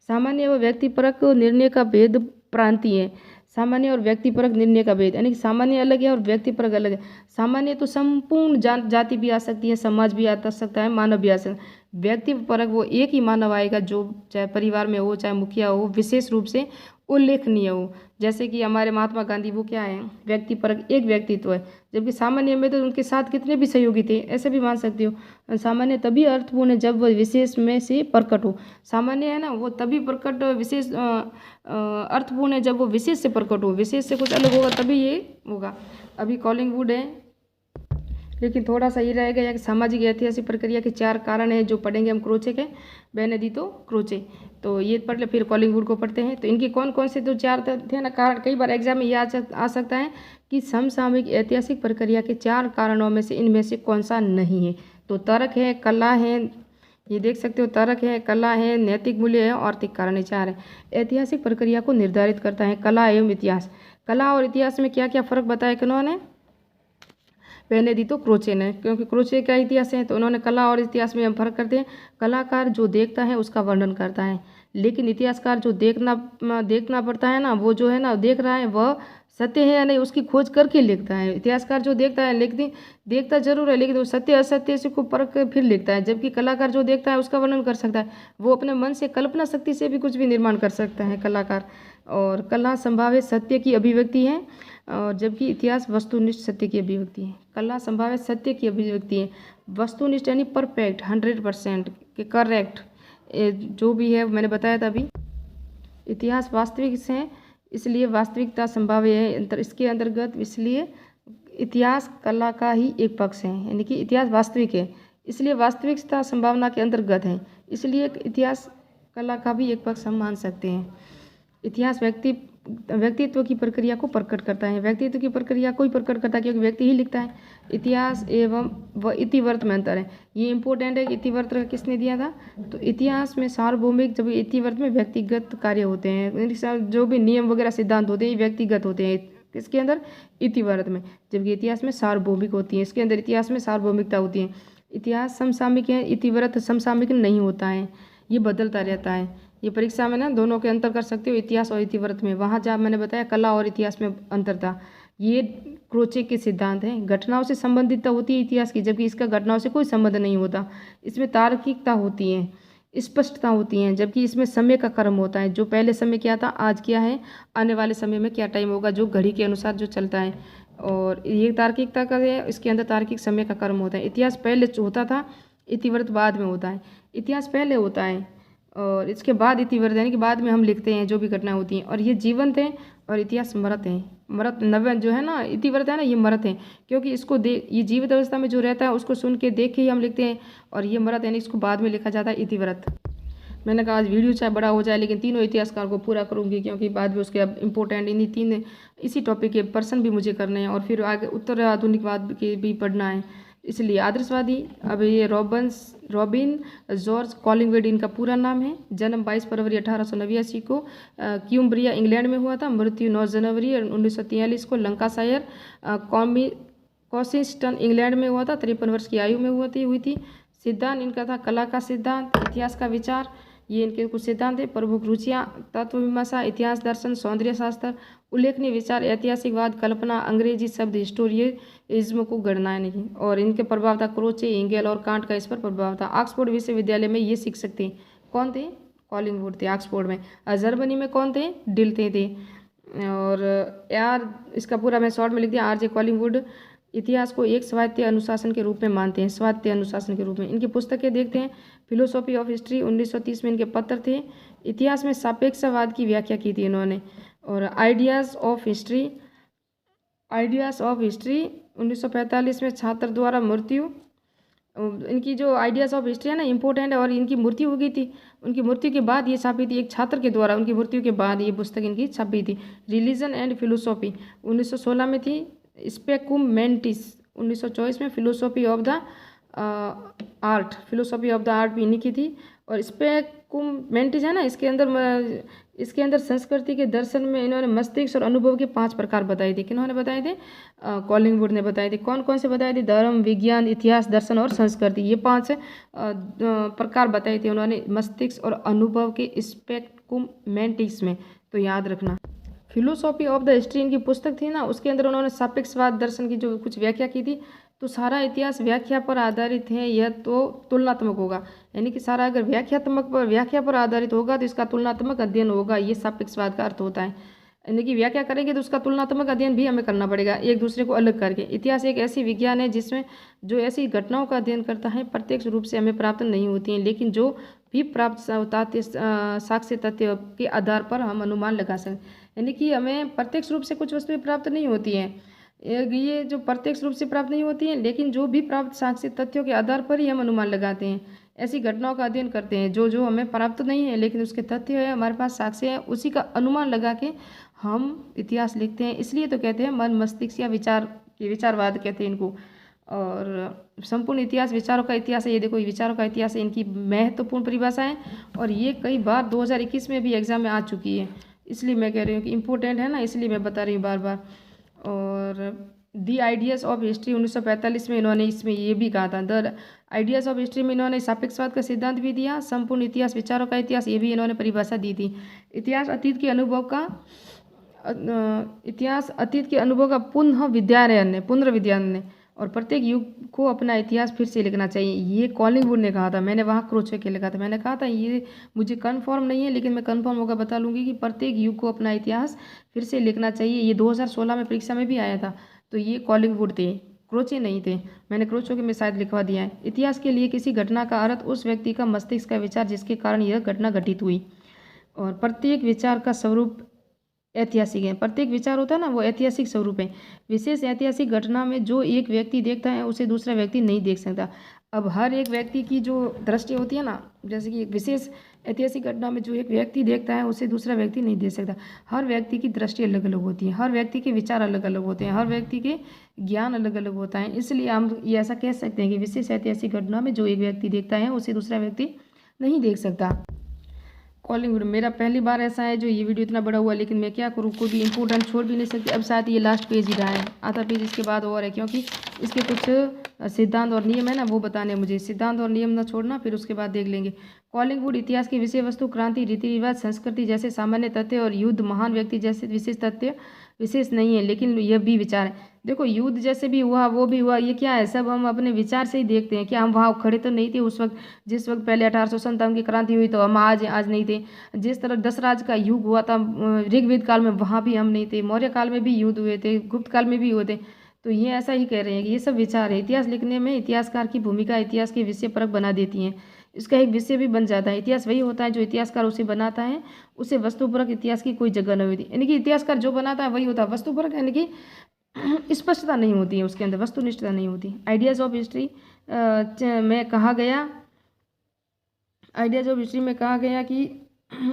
सामान्य व व्यक्तिपरक निर्णय का भेद प्रांतीय है। सामान्य और व्यक्तिपरक निर्णय का भेद, यानी सामान्य अलग है और व्यक्तिपरक अलग है। सामान्य तो संपूर्ण जाति भी आ सकती है, समाज भी आ सकता है, मानव भी आ सकता है। व्यक्तिपरक वो एक ही मानव आएगा, जो चाहे परिवार में हो, चाहे मुखिया हो, विशेष रूप से उल्लेखनीय हो। जैसे कि हमारे महात्मा गांधी, वो क्या है? व्यक्तिपरक, एक व्यक्तित्व है। जबकि सामान्य में तो उनके साथ कितने भी सहयोगी थे, ऐसे भी मान सकते हो। सामान्य तभी अर्थपूर्ण है जब वह विशेष में से प्रकट हो। सामान्य है ना, वो तभी प्रकट, विशेष अर्थपूर्ण है जब वो विशेष से प्रकट हो। विशेष से कुछ अलग होगा तभी ये होगा। अभी कॉलिंगवुड है, लेकिन थोड़ा सा ये रहेगा कि सामाजिक ऐतिहासिक प्रक्रिया के 4 कारण हैं जो पढ़ेंगे हम क्रोचे के, बेनेडितो क्रोचे। तो ये पढ़ ले, फिर कॉलिंगवुड को पढ़ते हैं। तो इनके कौन कौन से जो चार थे ना कारण, कई बार एग्जाम में ये आ सकता है कि समसामयिक ऐतिहासिक प्रक्रिया के 4 कारणों में से इनमें से कौन सा नहीं है। तो तर्क है, कला है, ये देख सकते हो, तर्क है, कला है, नैतिक मूल्य है और आर्थिक कारण है, 4 है। ऐतिहासिक प्रक्रिया को निर्धारित करता है कला एवं इतिहास। कला और इतिहास में क्या क्या फर्क बताया किन्होंने? बेनेडिक्टो क्रोचे ने, क्योंकि क्रोचे का इतिहास है तो उन्होंने कला और इतिहास में हम फर्क करते हैं। कलाकार जो देखता है उसका वर्णन करता है, लेकिन इतिहासकार जो देखना पड़ता है ना, वो जो है ना देख रहा है वह सत्य है या नहीं उसकी खोज करके लिखता है। इतिहासकार जो देखता है लेकिन देखता जरूर है, लेकिन वो सत्य असत्य से को परख कर फिर लिखता है। जबकि कलाकार जो देखता है उसका वर्णन कर सकता है, वो अपने मन से कल्पना शक्ति से भी कुछ भी निर्माण कर सकता है कलाकार। और कला संभावित सत्य की अभिव्यक्ति है, और जबकि इतिहास वस्तुनिष्ठ सत्य की अभिव्यक्ति है। कला संभावित सत्य की अभिव्यक्ति है, वस्तुनिष्ठ यानी परफेक्ट 100% के करेक्ट, जो भी है मैंने बताया था अभी। इतिहास वास्तविक है, इसलिए वास्तविकता संभाव्य है इसके अंतर्गत, इसलिए इतिहास कला का ही एक पक्ष है, यानी कि इतिहास वास्तविक है इसलिए वास्तविकता संभावना के अंतर्गत है, इसलिए इतिहास कला का भी एक पक्ष हम मान सकते हैं। इतिहास व्यक्तित्व की प्रक्रिया को प्रकट करता है, व्यक्तित्व की प्रक्रिया को ही प्रकट करता है क्योंकि व्यक्ति ही लिखता है। इतिहास एवं व इतिवृत्त में अंतर है, ये इंपॉर्टेंट है कि इतिवृत्त का किसने दिया था? तो इतिहास में सार्वभौमिक, जब इतिवृत्त में व्यक्तिगत कार्य होते हैं, जो भी नियम वगैरह सिद्धांत होते हैं व्यक्तिगत होते हैं किसके अंदर? इतिवृत्त में, जबकि इतिहास में सार्वभौमिक होती है, इसके अंदर इतिहास में सार्वभौमिकता होती है। इतिहास समसामयिक है, इतिवृत्त समसामयिक नहीं होता है, ये बदलता रहता है। ये परीक्षा में ना दोनों के अंतर कर सकते हो, इतिहास और इतिवृत्त में। वहाँ जहाँ मैंने बताया कला और इतिहास में अंतर था, ये क्रोचे के सिद्धांत हैं। घटनाओं से संबंधितता होती है इतिहास की, जबकि इसका घटनाओं से कोई संबंध नहीं होता। इसमें तार्किकता होती है, स्पष्टता होती है, जबकि इसमें समय का क्रम होता है, जो पहले समय क्या था, आज क्या है, आने वाले समय में क्या टाइम होगा, जो घड़ी के अनुसार जो चलता है। और ये तार्किकता का है, इसके अंदर तार्किक समय का क्रम होता है। इतिहास पहले होता था, इतिवृत्त बाद में होता है। इतिहास पहले होता है और इसके बाद इतिवृत्त, यानी कि बाद में हम लिखते हैं जो भी घटनाएं होती हैं। और ये जीवंत है और इतिहास मृत है। मृत नव्य जो है ना, इतिवृत्त है ना, ये मृत है क्योंकि इसको ये जीवित अवस्था में जो रहता है उसको सुन के देख के ही हम लिखते हैं, और ये मृत यानी इसको बाद में लिखा जाता है इतिवृत्त। मैंने कहा आज वीडियो चाहे बड़ा हो जाए लेकिन तीनों इतिहासकार को पूरा करूंगी, क्योंकि बाद में उसके अब इम्पोर्टेंट इन्हीं इसी टॉपिक के पर्सन भी मुझे करने हैं और फिर आगे उत्तर आधुनिकवाद के भी पढ़ना है। इसलिए आदर्शवादी, अब ये रॉबिन जॉर्ज कॉलिंगवुड इनका पूरा नाम है। जन्म 22 फरवरी 1889 को क्यूम्ब्रिया इंग्लैंड में हुआ था। मृत्यु 9 जनवरी 1943 को लंकाशायर कॉसिस्टन इंग्लैंड में हुआ था। 53 वर्ष की आयु में हुई थी। सिद्धांत इनका था कला का सिद्धांत, इतिहास का विचार, ये इनके कुछ सिद्धांत है। प्रमुख रुचियाँ तत्वमीमांसा, इतिहास दर्शन, सौंदर्य शास्त्र, उल्लेखनीय विचार, ऐतिहासिकवाद, कल्पना, अंग्रेजी शब्द हिस्टोरियज्म को गणना नहीं। और इनके प्रभाव था क्रोचे, इंगेल और कांट का इस पर प्रभाव था। ऑक्सफोर्ड विश्वविद्यालय में ये सीख सकते हैं। कौन थे? कॉलिंगवुड थे ऑक्सफोर्ड में। जर्मनी में कौन थे? डिल्टे थे। और यार इसका पूरा मैं शॉर्ट में लिख दिया, आरजे कॉलिंगवुड इतिहास को एक स्वायत्त अनुशासन के रूप में मानते हैं, स्वायत्त अनुशासन के रूप में। इनकी पुस्तकें देखते हैं। फिलोसॉफी ऑफ हिस्ट्री 1930 में इनके पत्र थे। इतिहास में सापेक्षवाद की व्याख्या की थी इन्होंने। और आइडियाज़ ऑफ हिस्ट्री 1945 में छात्र द्वारा मृत्यु। इनकी जो आइडियाज़ ऑफ हिस्ट्री है ना, इंपॉर्टेंट है, और इनकी मृत्यु हो गई थी। उनकी मृत्यु के बाद ये छापी थी एक छात्र के द्वारा, उनकी मृत्यु के बाद ये पुस्तक इनकी छपी थी। रिलीजन एंड फिलोसॉफी 1916 में थी। स्पेकुम मेंटिस 1924 में। फिलोसॉफी ऑफ द आर्ट भी इन्हीं की थी। और स्पेकुम मेंटिस है ना, इसके अंदर संस्कृति के दर्शन में इन्होंने मस्तिष्क और अनुभव के 5 प्रकार बताए थे। किन्होंने बताए थे? कॉलिंगवुड ने बताए थे। कौन कौन से बताए थे? धर्म, विज्ञान, इतिहास, दर्शन और संस्कृति, ये 5 प्रकार बताए थे उन्होंने मस्तिष्क और अनुभव के स्पेकुम मेंटिस में, तो याद रखना। फिलोसॉफी ऑफ द हिस्ट्री इनकी पुस्तक थी ना, उसके अंदर उन्होंने सापेक्षवाद दर्शन की जो कुछ व्याख्या की थी। तो सारा इतिहास व्याख्या पर आधारित है, यह तो तुलनात्मक होगा, यानी कि सारा अगर व्याख्या पर आधारित होगा तो इसका तुलनात्मक अध्ययन होगा, ये सापेक्षवाद का अर्थ होता है। यानी कि व्याख्या करेंगे तो उसका तुलनात्मक अध्ययन भी हमें करना पड़ेगा, एक दूसरे को अलग करके। इतिहास एक ऐसी विज्ञान है जिसमें जो ऐसी घटनाओं का अध्ययन करता है प्रत्यक्ष रूप से हमें प्राप्त नहीं होती हैं, लेकिन जो भी प्राप्त साक्ष्य तथ्य के आधार पर हम अनुमान लगा सकते, यानी कि हमें प्रत्यक्ष रूप से कुछ वस्तुएं प्राप्त नहीं होती हैं, ये जो प्रत्यक्ष रूप से प्राप्त नहीं होती हैं, लेकिन जो भी प्राप्त साक्ष्य तथ्यों के आधार पर ही हम अनुमान लगाते हैं। ऐसी घटनाओं का अध्ययन करते हैं जो जो हमें प्राप्त नहीं है, लेकिन उसके तथ्य है, हमारे पास साक्ष्य है, उसी का अनुमान लगा के हम इतिहास लिखते हैं। इसलिए तो कहते हैं मन मस्तिष्क या विचारवाद कहते हैं इनको। और संपूर्ण इतिहास विचारों का इतिहास है। ये देखो, ये विचारों का इतिहास है, इनकी महत्वपूर्ण परिभाषा है और ये कई बार 2021 में भी एग्जाम में आ चुकी है। इसलिए मैं कह रही हूँ कि इम्पोर्टेंट है ना, इसलिए मैं बता रही हूँ बार बार। और दी आइडियाज़ ऑफ हिस्ट्री 1945 में इन्होंने इसमें ये भी कहा था। द आइडियाज़ ऑफ हिस्ट्री में इन्होंने सापेक्षवाद का सिद्धांत भी दिया। संपूर्ण इतिहास विचारों का इतिहास, ये भी इन्होंने परिभाषा दी थी। इतिहास अतीत के अनुभव का पुनर्विद्यायन है और प्रत्येक युग को अपना इतिहास फिर से लिखना चाहिए। ये कॉलिंगवुड ने कहा था, मैंने वहाँ क्रोचे के लिखा था। मैंने कहा था ये मुझे कन्फर्म नहीं है, लेकिन मैं कन्फर्म होगा बता लूँगी कि प्रत्येक युग को अपना इतिहास फिर से लिखना चाहिए। ये 2016 में परीक्षा में भी आया था। तो ये कॉलिंगवुड थे, क्रोचे नहीं थे। मैंने क्रोचों के में शायद लिखवा दिया है। इतिहास के लिए किसी घटना का अर्थ उस व्यक्ति का मस्तिष्क का विचार जिसके कारण यह घटना घटित हुई। और प्रत्येक विचार का स्वरूप ऐतिहासिक है। प्रत्येक विचार होता है ना, वो ऐतिहासिक स्वरूप है। विशेष ऐतिहासिक घटना में जो एक व्यक्ति देखता है उसे दूसरा व्यक्ति नहीं देख सकता। अब हर एक व्यक्ति की जो दृष्टि होती है ना, जैसे कि एक विशेष ऐतिहासिक घटना में जो एक व्यक्ति देखता है उसे दूसरा व्यक्ति नहीं देख सकता। हर व्यक्ति की दृष्टि अलग अलग होती है, हर व्यक्ति के विचार अलग अलग होते हैं, हर व्यक्ति के ज्ञान अलग अलग होता है। इसलिए हम ये ऐसा कह सकते हैं कि विशेष ऐतिहासिक घटना में जो एक व्यक्ति देखता है उसे दूसरा व्यक्ति नहीं देख सकता। कॉलिंगवुड मेरा पहली बार ऐसा है जो ये वीडियो इतना बड़ा हुआ, लेकिन मैं क्या करूँ, कोई भी इंपॉर्टेंट छोड़ भी नहीं सकती। अब शायद ये लास्ट पेज ही रहा है, आधा पेज इसके बाद और है, क्योंकि इसके कुछ सिद्धांत और नियम है ना, वो बताने हैं मुझे। सिद्धांत और नियम ना छोड़ना, फिर उसके बाद देख लेंगे। कॉलिंगवुड इतिहास की विषय वस्तु, क्रांति, रीति रिवाज, संस्कृति जैसे सामान्य तथ्य और युद्ध, महान व्यक्ति जैसे विशेष तथ्य विशेष नहीं है, लेकिन यह भी विचार है। देखो, युद्ध जैसे भी हुआ वो भी हुआ, ये क्या है, सब हम अपने विचार से ही देखते हैं। क्या हम वहाँ खड़े तो नहीं थे उस वक्त, जिस वक्त पहले 1857 की क्रांति हुई, तो हम आज नहीं थे। जिस तरह दशराज का युग हुआ था ऋग्वेद काल में, वहाँ भी हम नहीं थे। मौर्य काल में भी युद्ध हुए थे, गुप्त काल में भी हुए थे। तो ये ऐसा ही कह रहे हैं कि ये सब विचार है। इतिहास लिखने में इतिहासकार की भूमिका इतिहास के विषय परक बना देती हैं। इसका एक विषय भी बन जाता है। इतिहास वही होता है जो इतिहासकार उसे बनाता है, उसे वस्तुपरक इतिहास की कोई जगह नहीं होती। यानी कि इतिहासकार जो बनाता है वही होता है वस्तुपरक, यानी कि स्पष्टता नहीं होती है उसके अंदर, वस्तुनिष्ठता नहीं होती। आइडियाज़ ऑफ हिस्ट्री में कहा गया कि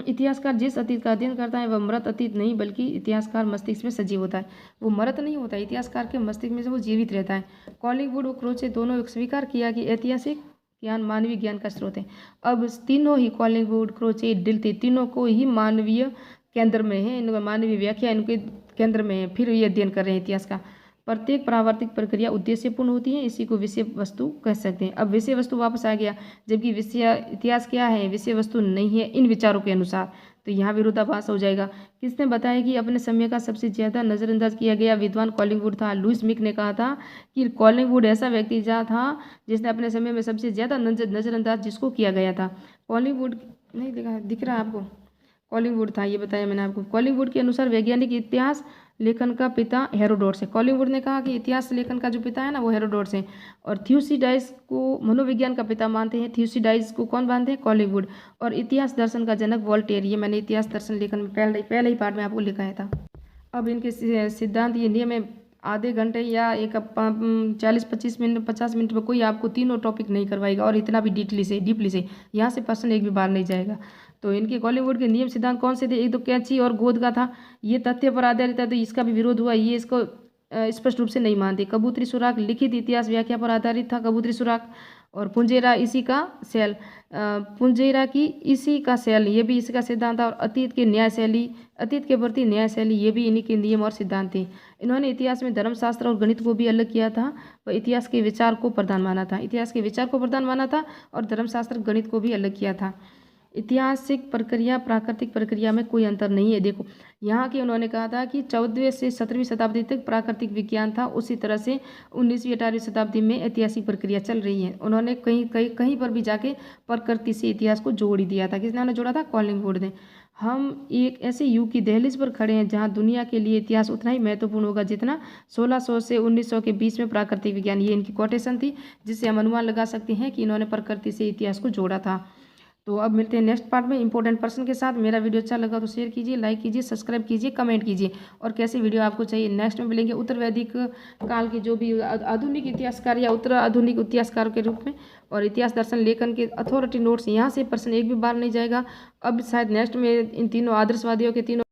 इतिहासकार जिस अतीत का अध्ययन करता है वह मृत अतीत नहीं, बल्कि इतिहासकार मस्तिष्क में सजीव होता है। वो मृत नहीं होता है, इतिहासकार के मस्तिष्क में से वो जीवित रहता है। कॉलिंगवुड और क्रोचे दोनों स्वीकार किया कि ऐतिहासिक ज्ञान मानवीय ज्ञान का स्रोत है। अब तीनों ही, कॉलिंगवुड, क्रोचे, डिल्टे, तीनों को ही मानवीय केंद्र में है, इनका मानवीय व्याख्या इनके केंद्र में है। फिर ये अध्ययन कर रहे हैं इतिहास का। प्रत्येक परावर्तिक प्रक्रिया उद्देश्यपूर्ण होती है, इसी को विषय वस्तु कह सकते हैं। अब विषय वस्तु वापस आ गया, जबकि विषय इतिहास क्या है, विषय वस्तु नहीं है इन विचारों के अनुसार। तो यहाँ विरोधाभास हो जाएगा। किसने बताया कि अपने समय का सबसे ज़्यादा नज़रअंदाज किया गया विद्वान कॉलिंगवुड था? लुईस मिक ने कहा था कि कॉलिंगवुड ऐसा व्यक्ति था जिसने अपने समय में सबसे ज़्यादा नज़रअंदाज जिसको किया गया था। कॉलिंगवुड नहीं दिख रहा है आपको? कॉलिंगवुड था, ये बताया मैंने आपको। कॉलिंगवुड के अनुसार वैज्ञानिक इतिहास लेखन का पिता हेरोडोटस है। कॉलिंगवुड ने कहा कि इतिहास लेखन का जो पिता है ना, वो हेरोडोटस है। और थ्यूसिडाइड्स को मनोविज्ञान का पिता मानते हैं। थ्यूसिडाइड्स को कौन मानते हैं? कॉलिंगवुड। और इतिहास दर्शन का जनक वोल्टेयर। ये मैंने इतिहास दर्शन लेखन में पहले ही पार्ट में आपको लिखाया था। अब इनके सिद्धांत, ये नियम है। आधे घंटे या 40-25 मिनट 50 मिनट में कोई आपको तीनों टॉपिक नहीं करवाएगा, और इतना भी डीपली से यहाँ से पर्सन एक भी बार नहीं जाएगा। तो इनके कॉलिंगवुड के नियम सिद्धांत कौन से थे? एक तो कैंची और गोद का था, ये तथ्य पर आधारित था, तो इसका भी विरोध हुआ। ये इसको स्पष्ट रूप से नहीं मानते। कबूतरी सुराग लिखित इतिहास व्याख्या पर आधारित था, कबूतरी सुराग। और पुंजेरा इसी का सेल, पुंजेरा की इसी का सेल, ये भी इसका सिद्धांत था। और अतीत के प्रति न्याय शैली, ये भी इन्हीं के नियम और सिद्धांत थे। इन्होंने इतिहास में धर्मशास्त्र और गणित को भी अलग किया था। वह इतिहास के विचार को प्रधान माना था, और धर्मशास्त्र गणित को भी अलग किया था। ऐतिहासिक प्रक्रिया प्राकृतिक प्रक्रिया में कोई अंतर नहीं है। देखो, यहाँ के उन्होंने कहा था कि 14वीं से 17वीं शताब्दी तक प्राकृतिक विज्ञान था, उसी तरह से 19वीं 18वीं शताब्दी में ऐतिहासिक प्रक्रिया चल रही है। उन्होंने कहीं पर भी जाके प्रकृति से इतिहास को जोड़ ही दिया था। किसने जोड़ा था? कॉलिंगवुड ने। हम एक ऐसे युग की दहलीज पर खड़े हैं जहाँ दुनिया के लिए इतिहास उतना ही महत्वपूर्ण होगा जितना 1600 से 1900 के बीच में प्राकृतिक विज्ञान। ये इनकी कोटेशन थी, जिससे हम अनुमान लगा सकते हैं कि इन्होंने प्रकृति से इतिहास को जोड़ा था। तो अब मिलते हैं नेक्स्ट पार्ट में इंपॉर्टेंट पर्सन के साथ। मेरा वीडियो अच्छा लगा तो शेयर कीजिए, लाइक कीजिए, सब्सक्राइब कीजिए, कमेंट कीजिए, और कैसी वीडियो आपको चाहिए नेक्स्ट में मिलेंगे उत्तर वैदिक काल के जो भी आधुनिक इतिहासकार या उत्तर आधुनिक इतिहासकार के रूप में, और इतिहास दर्शन लेखन के अथॉरिटी नोट्स। यहाँ से प्रश्न एक भी बार नहीं जाएगा। अब शायद नेक्स्ट में इन तीनों आदर्शवादियों के तीनों